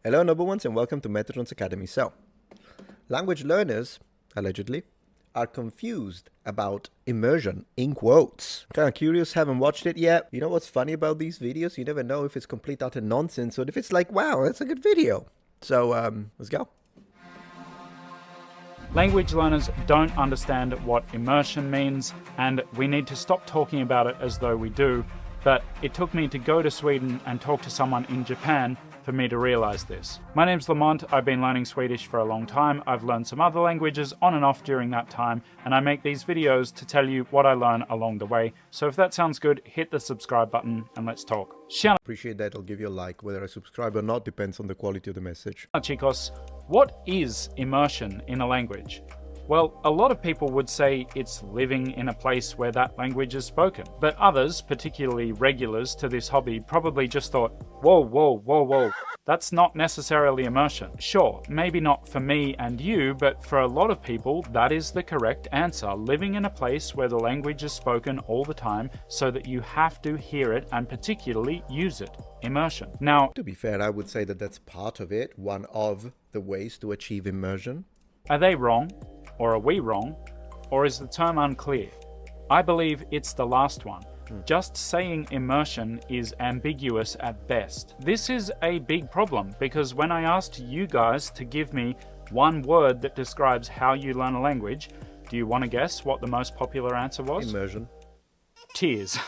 Hello, number ones, and welcome to Metatron's Academy. So, language learners, allegedly, are confused about immersion in quotes. Kind of curious, haven't watched it yet. You know what's funny about these videos? You never know if it's complete utter nonsense or if it's like, wow, that's a good video. So, let's go. Language learners don't understand what immersion means, and we need to stop talking about it as though we do. But it took me to go to Sweden and talk to someone in Japan for me to realize this. My name's Lamont, I've been learning Swedish for a long time, I've learned some other languages on and off during that time, and I make these videos to tell you what I learn along the way. So if that sounds good, hit the subscribe button and let's talk. Tjena Appreciate that. I'll give you a like. Whether I subscribe or not depends on the quality of the message. chicos, what is immersion in a language? Well, a lot of people would say it's living in a place where that language is spoken. But others, particularly regulars to this hobby, probably just thought, whoa. That's not necessarily immersion. Sure, maybe not for me and you, but for a lot of people, that is the correct answer. Living in a place where the language is spoken all the time so that you have to hear it and particularly use it. Immersion. Now, To be fair, I would say that that's part of it, one of the ways to achieve immersion. are they wrong? Or are we wrong? Or is the term unclear? I believe it's the last one. Just saying immersion is ambiguous at best. This is a big problem because when I asked you guys to give me one word that describes how you learn a language, do you want to guess what the most popular answer was? Immersion. Tears.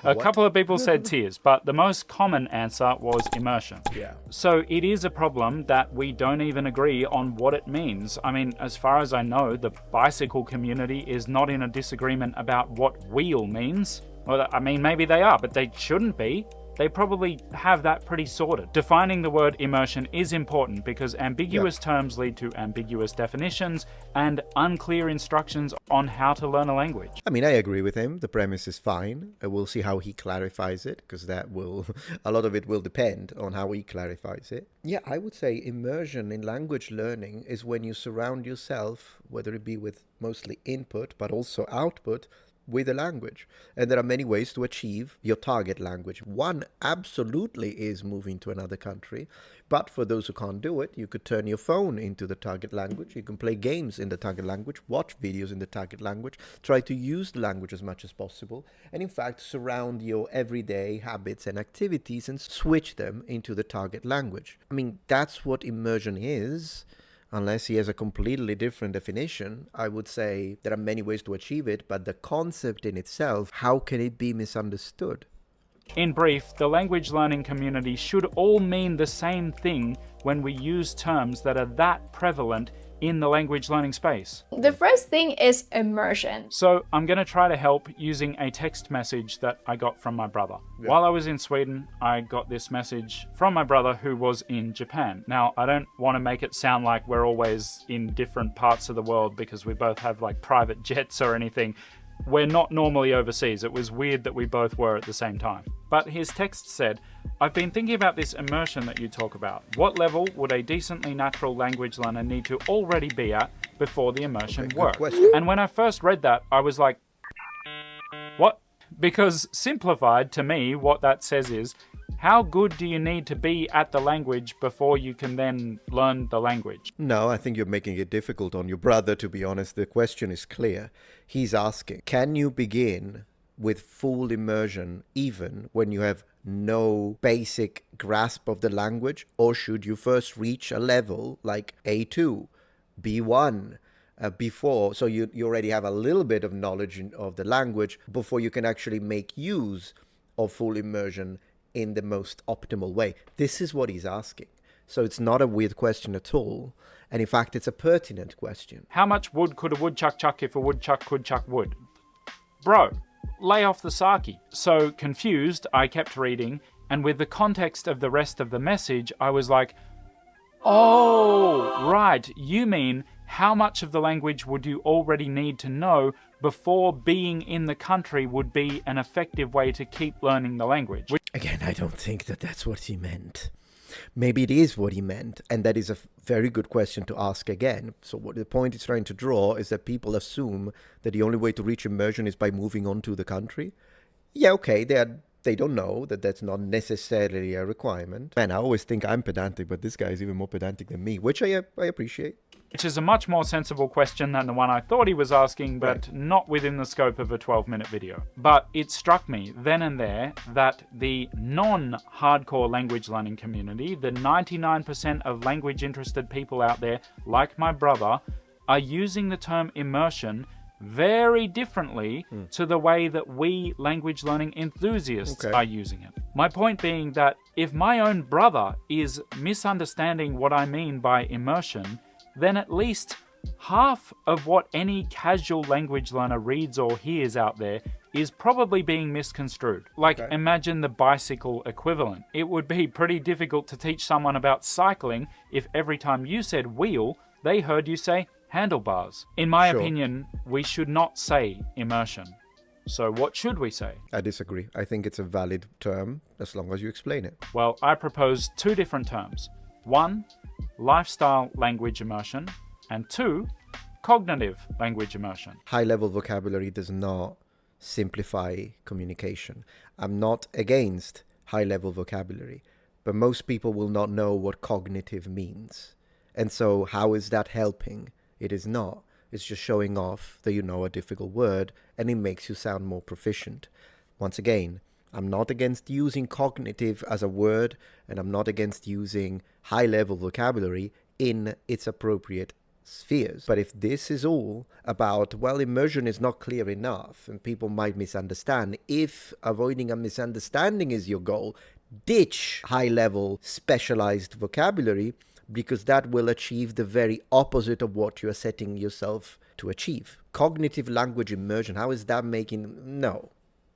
A couple of people said tears, but the most common answer was immersion. Yeah. So it is a problem that we don't even agree on what it means. I mean, as far as I know, the bicycle community is not in a disagreement about what wheel means. Well, I mean, maybe they are, but they shouldn't be. They probably have that pretty sorted. Defining the word immersion is important because ambiguous terms lead to ambiguous definitions and unclear instructions on how to learn a language. I mean, I agree with him. The premise is fine. We'll see how he clarifies it, because that will, a lot of it will depend on how he clarifies it. Yeah, I would say immersion in language learning is when you surround yourself, whether it be with mostly input, but also output, with a language. And there are many ways to achieve your target language. One absolutely is moving to another country, but for those who can't do it, you could turn your phone into the target language. You can play games in the target language, watch videos in the target language, try to use the language as much as possible, and in fact surround your everyday habits and activities and switch them into the target language. I mean, that's what immersion is. Unless he has a completely different definition, I would say there are many ways to achieve it, but the concept in itself, how can it be misunderstood? In brief, the language learning community should all mean the same thing when we use terms that are that prevalent in the language learning space. The first thing is immersion. So I'm going to try to help using a text message that I got from my brother. While I was in Sweden, I got this message from my brother who was in Japan. Now, I don't want to make it sound like we're always in different parts of the world because we both have like private jets or anything. We're not normally overseas. It was weird that we both were at the same time. But his text said, I've been thinking about this immersion that you talk about. What level would a decently natural language learner need to already be at before the immersion works? And when I first read that, I was like, what? Because simplified to me, what that says is, how good do you need to be at the language before you can then learn the language? No, I think you're making it difficult on your brother, to be honest. The question is clear. He's asking, can you begin with full immersion even when you have no basic grasp of the language? Or should you first reach a level like A2, B1, B4, so you already have a little bit of knowledge of the language before you can actually make use of full immersion in the most optimal way? This is what he's asking. So it's not a weird question at all. And in fact, it's a pertinent question. How much wood could a woodchuck chuck if a woodchuck could chuck wood? Bro, lay off the sake. So confused, I kept reading, and with the context of the rest of the message, I was like, oh, right, you mean how much of the language would you already need to know before being in the country would be an effective way to keep learning the language? Again, I don't think that that's what he meant. Maybe it is what he meant, and that is a very good question to ask again. So what the point he's trying to draw is that people assume that the only way to reach immersion is by moving on to the country. Yeah, okay, there are They don't know that that's not necessarily a requirement. Man, I always think I'm pedantic, but this guy is even more pedantic than me, which I appreciate. Which is a much more sensible question than the one I thought he was asking, but not within the scope of a 12-minute video. But it struck me then and there that the non-hardcore language learning community, the 99% of language-interested people out there, like my brother, are using the term immersion very differently to the way that we language learning enthusiasts are using it. My point being that if my own brother is misunderstanding what I mean by immersion, then at least half of what any casual language learner reads or hears out there is probably being misconstrued. Imagine the bicycle equivalent. It would be pretty difficult to teach someone about cycling if every time you said wheel, they heard you say handlebars. In my opinion, we should not say immersion. So what should we say? I disagree. I think it's a valid term as long as you explain it. Well, I propose two different terms. One, lifestyle language immersion, and two, cognitive language immersion. High-level vocabulary does not simplify communication. I'm not against high-level vocabulary, but most people will not know what cognitive means. And so how is that helping? It is not. It's just showing off that you know a difficult word and it makes you sound more proficient. Once again, I'm not against using cognitive as a word, and I'm not against using high-level vocabulary in its appropriate spheres. But if this is all about, well, immersion is not clear enough and people might misunderstand, if avoiding a misunderstanding is your goal, ditch high-level specialized vocabulary, because that will achieve the very opposite of what you are setting yourself to achieve. Cognitive language immersion, how is that making... No,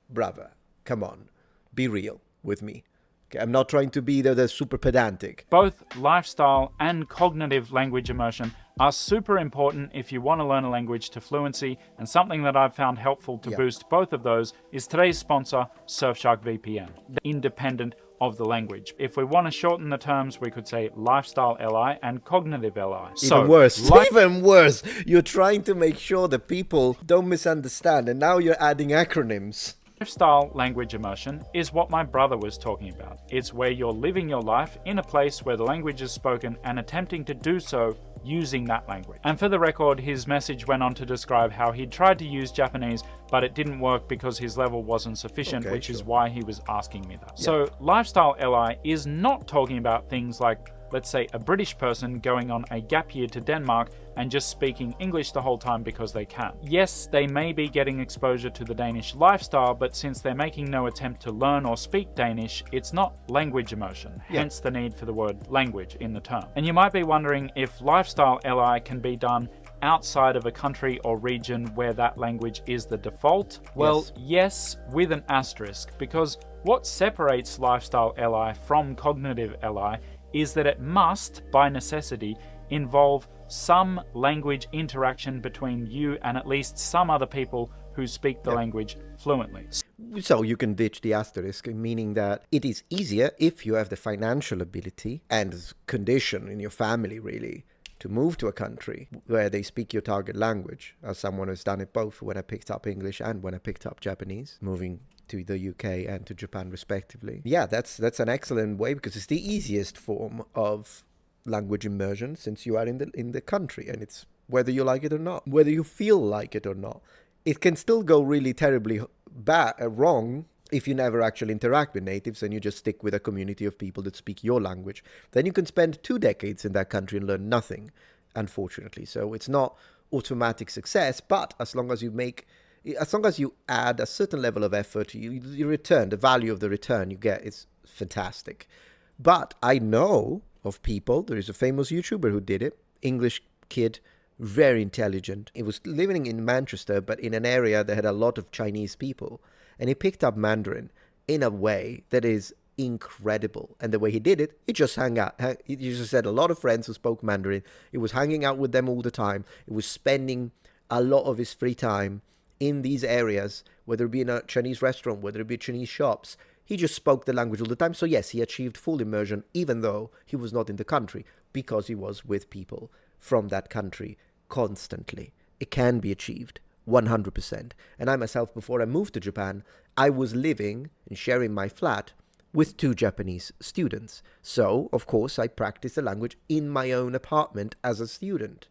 brother. Come on, be real with me. Okay, I'm not trying to be the super pedantic. Both lifestyle and cognitive language immersion are super important if you want to learn a language to fluency, and something that I've found helpful to boost both of those is today's sponsor, Surfshark VPN, independent of the language. If we want to shorten the terms, we could say lifestyle LI and cognitive LI. Even worse. Even worse. You're trying to make sure that people don't misunderstand, and now you're adding acronyms. Lifestyle language immersion is what my brother was talking about. It's where you're living your life in a place where the language is spoken and attempting to do so using that language. And for the record, his message went on to describe how he'd tried to use Japanese, but it didn't work because his level wasn't sufficient, which is why he was asking me that. So lifestyle LI is not talking about things like, let's say, a British person going on a gap year to Denmark and just speaking English the whole time because they can. Yes, they may be getting exposure to the Danish lifestyle, but since they're making no attempt to learn or speak Danish, it's not language immersion, hence the need for the word language in the term. And you might be wondering if lifestyle LI can be done outside of a country or region where that language is the default. Well, yes, with an asterisk, because what separates lifestyle LI from cognitive LI is that it must, by necessity, involve some language interaction between you and at least some other people who speak the language fluently. So you can ditch the asterisk, meaning that it is easier if you have the financial ability and condition in your family, really, to move to a country where they speak your target language, as someone who's done it both when I picked up English and when I picked up Japanese, moving to the UK and to Japan respectively. Yeah, that's an excellent way, because it's the easiest form of language immersion since you are in the country, and it's whether you like it or not, whether you feel like it or not. It can still go really terribly wrong if you never actually interact with natives and you just stick with a community of people that speak your language. Then you can spend 2 decades in that country and learn nothing, unfortunately. So it's not automatic success, but as long as you add a certain level of effort, you return, the value of the return you get is fantastic. But I know of people, there is a famous YouTuber who did it, English kid, very intelligent. He was living in Manchester, but in an area that had a lot of Chinese people. And he picked up Mandarin in a way that is incredible. And the way he did it, he just hung out. He just had a lot of friends who spoke Mandarin. He was hanging out with them all the time. He was spending a lot of his free time in these areas, whether it be in a Chinese restaurant, whether it be Chinese shops. He just spoke the language all the time. So yes, he achieved full immersion, even though he was not in the country, because he was with people from that country constantly. It can be achieved 100%. And I myself, before I moved to Japan, I was living and sharing my flat with 2 Japanese students. So, of course, I practiced the language in my own apartment as a student.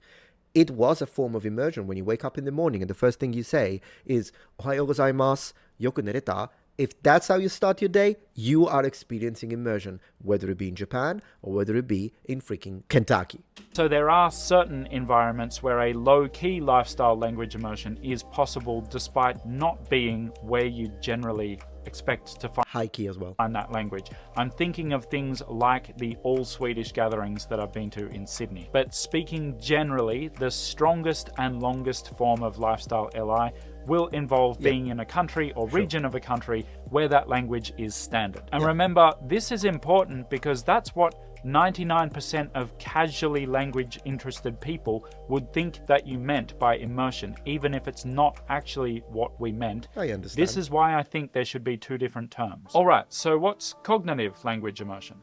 It was a form of immersion when you wake up in the morning and the first thing you say is, Ohayou gozaimasu, yoku nereta. If that's how you start your day, you are experiencing immersion, whether it be in Japan or whether it be in freaking Kentucky. So there are certain environments where a low-key lifestyle language immersion is possible despite not being where you generally expect to High key as well. find that language. I'm thinking of things like the all-Swedish gatherings that I've been to in Sydney. But speaking generally, the strongest and longest form of lifestyle LI will involve being in a country or region of a country where that language is standard. And remember, this is important because that's what 99% of casually language interested people would think that you meant by immersion, even if it's not actually what we meant. I understand. This is why I think there should be 2 different terms. Alright, so what's cognitive language immersion?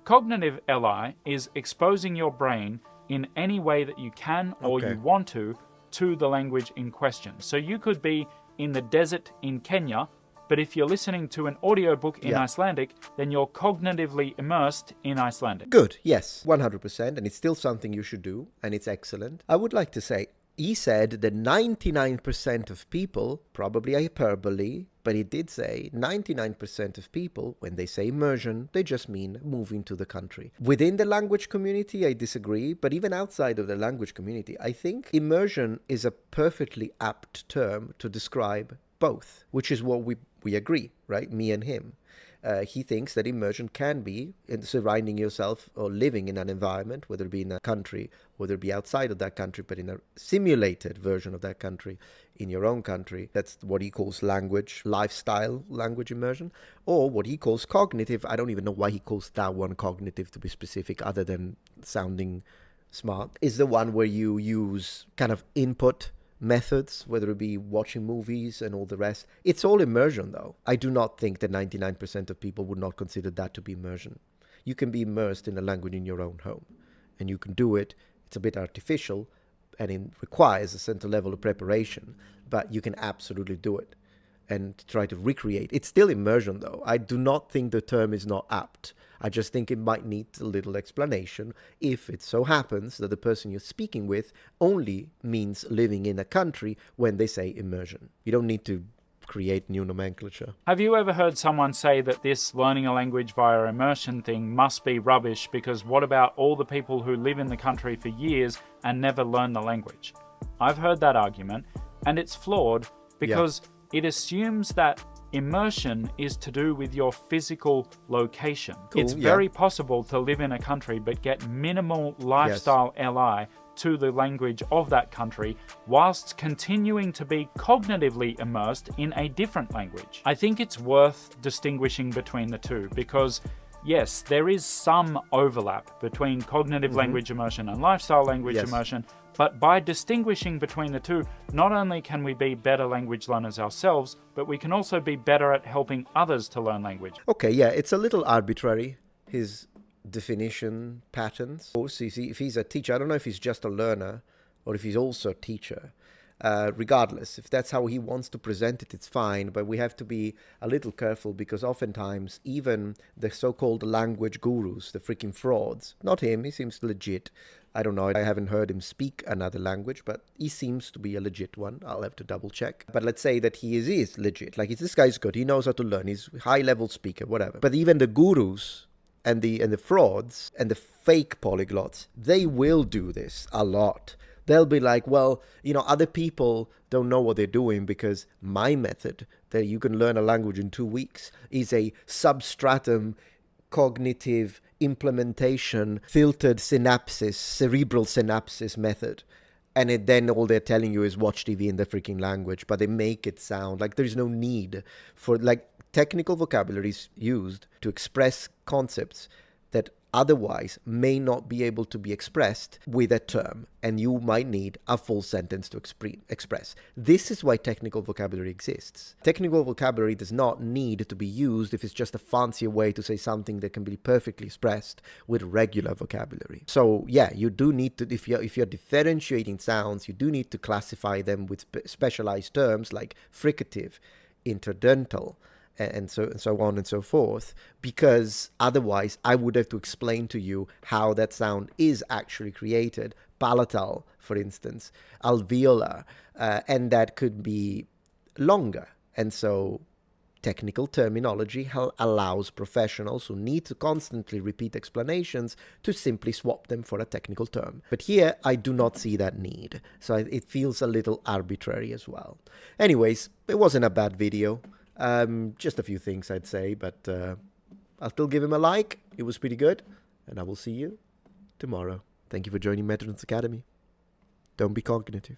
Cognitive LI is exposing your brain in any way that you can or you want to the language in question. So you could be in the desert in Kenya, but if you're listening to an audiobook in Icelandic, then you're cognitively immersed in Icelandic. Good, yes, 100%, and it's still something you should do, and it's excellent. I would like to say, he said that 99% of people, probably hyperbole, but he did say 99% of people, when they say immersion, they just mean moving to the country. Within the language community, I disagree, but even outside of the language community, I think immersion is a perfectly apt term to describe both, which is what we agree, right? Me and him. He thinks that immersion can be in surrounding yourself or living in an environment, whether it be in a country, whether it be outside of that country, but in a simulated version of that country, in your own country. That's what he calls lifestyle language immersion, or what he calls cognitive. I don't even know why he calls that one cognitive, to be specific, other than sounding smart, is the one where you use kind of input methods, whether it be watching movies and all the rest. It's all immersion, though. I do not think that 99% of people would not consider that to be immersion. You can be immersed in a language in your own home, and you can do it. It's a bit artificial, and it requires a certain level of preparation, but you can absolutely do it and try to recreate. It's still immersion, though. I do not think the term is not apt. I just think it might need a little explanation if it so happens that the person you're speaking with only means living in a country when they say immersion. You don't need to create new nomenclature. Have you ever heard someone say that this learning a language via immersion thing must be rubbish because what about all the people who live in the country for years and never learn the language? I've heard that argument, and it's flawed because it assumes that immersion is to do with your physical location. It's very possible to live in a country but get minimal lifestyle LI to the language of that country whilst continuing to be cognitively immersed in a different language. I think it's worth distinguishing between the two because yes, there is some overlap between cognitive language immersion and lifestyle language immersion, but by distinguishing between the two, not only can we be better language learners ourselves, but we can also be better at helping others to learn language. Okay, yeah, it's a little arbitrary, his definition patterns. Of course, if he's a teacher, I don't know if he's just a learner or if he's also a teacher. Regardless, if that's how he wants to present it, it's fine, but we have to be a little careful because oftentimes even the so-called language gurus, the freaking frauds, not him, he seems legit. I don't know, I haven't heard him speak another language, but he seems to be a legit one. I'll have to double check. But let's say that he is legit. Like, this guy's good, he knows how to learn, he's a high-level speaker, whatever. But even the gurus and the frauds and the fake polyglots, they will do this a lot. They'll be like, well, other people don't know what they're doing because my method that you can learn a language in 2 weeks is a substratum cognitive implementation filtered synapses, cerebral synapses method. And then all they're telling you is watch TV in the freaking language, but they make it sound like there's no need for, like, technical vocabulary is used to express concepts that otherwise may not be able to be expressed with a term, and you might need a full sentence to express. This is why technical vocabulary exists. Technical vocabulary does not need to be used if it's just a fancier way to say something that can be perfectly expressed with regular vocabulary. So yeah, you do need to, if you're differentiating sounds, you do need to classify them with specialized terms like fricative, interdental, and so on and so forth, because otherwise I would have to explain to you how that sound is actually created. Palatal, for instance, alveolar, and that could be longer. And so technical terminology allows professionals who need to constantly repeat explanations to simply swap them for a technical term. But here I do not see that need, so it feels a little arbitrary as well. Anyways, it wasn't a bad video. Just a few things I'd say, but I'll still give him a like. It was pretty good, and I will see you tomorrow. Thank you for joining Metatron's Academy. Don't be cognitive.